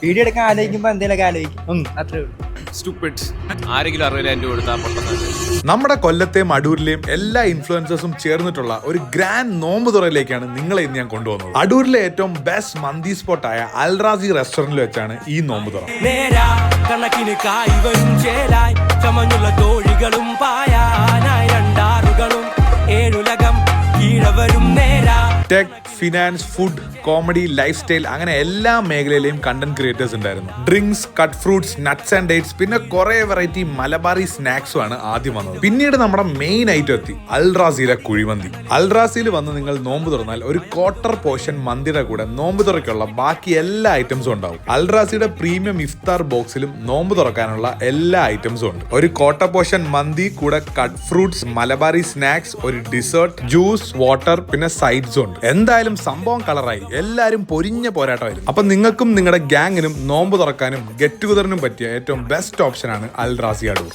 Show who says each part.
Speaker 1: Video എടുക്കാൻ ആലോചിക്കുമ്പോ എന്തെങ്കിലുമൊക്കെ ആലോചിക്കും, അത്രേ ഉള്ളൂ.
Speaker 2: ആരെങ്കിലും 60,000 രൂപ കൊടുത്താൽ പൊട്ടുന്നത്.
Speaker 3: നമ്മുടെ കൊല്ലത്തെയും അടൂരിലെയും എല്ലാ ഇൻഫ്ലുവൻസേഴ്സും ചേർന്നിട്ടുള്ള ഒരു ഗ്രാൻഡ് നോമ്പ് തുറയിലേക്കാണ് നിങ്ങളെ ഇന്ന് ഞാൻ കൊണ്ടുവന്നത്. അടൂരിലെ ഏറ്റവും ബെസ്റ്റ് മന്തി സ്പോട്ടായ അൽറാസി റെസ്റ്റോറന്റിൽ വെച്ചാണ് ഈ നോമ്പ് തുറ. Tech, finance, food, comedy, life style അങ്ങനെ എല്ലാ മേഖലയിലെയും കണ്ടന്റ് ക്രിയേറ്റേഴ്സ് ഉണ്ടായിരുന്നു. Drinks, cut fruits, nuts and dates, പിന്നെ കുറെ വെറൈറ്റി മലബാറി സ്നാക്സും ആണ് ആദ്യം വന്നത്. പിന്നീട് നമ്മുടെ മെയിൻ ഐറ്റം എത്തി, അൽറാസിയിലെ കുഴിമന്തി. അൽറാസിയിൽ വന്ന് നിങ്ങൾ നോമ്പ് തുറന്നാൽ ഒരു ക്വാർട്ടർ പോർഷൻ മന്തിയുടെ കൂടെ നോമ്പ് തുറയ്ക്കുള്ള ബാക്കി എല്ലാ ഐറ്റംസും ഉണ്ടാവും. അൽറാസിയുടെ പ്രീമിയം ഇഫ്താർ ബോക്സിലും നോമ്പ് തുറക്കാനുള്ള എല്ലാ ഐറ്റംസും ഉണ്ട്. ഒരു ക്വാർട്ടർ പോർഷൻ മന്തി കൂടെ കട്ട് ഫ്രൂട്ട്സ്, മലബാറി സ്നാക്സ്, ഒരു ഡിസേർട്ട്, ജ്യൂസ്, വാട്ടർ, പിന്നെ സൈഡ്സും ഉണ്ട്. എന്തായാലും സംഭവം കളറായി, എല്ലാരും പൊരിഞ്ഞ പോരാട്ടമായിരുന്നു. അപ്പൊ നിങ്ങൾക്കും നിങ്ങളുടെ ഗ്യാങ്ങിനും നോമ്പ് തുറക്കാനും ഗെറ്റ് ടുഗദറിനും പറ്റിയ ഏറ്റവും ബെസ്റ്റ് ഓപ്ഷനാണ് അൽറാസി അടൂർ.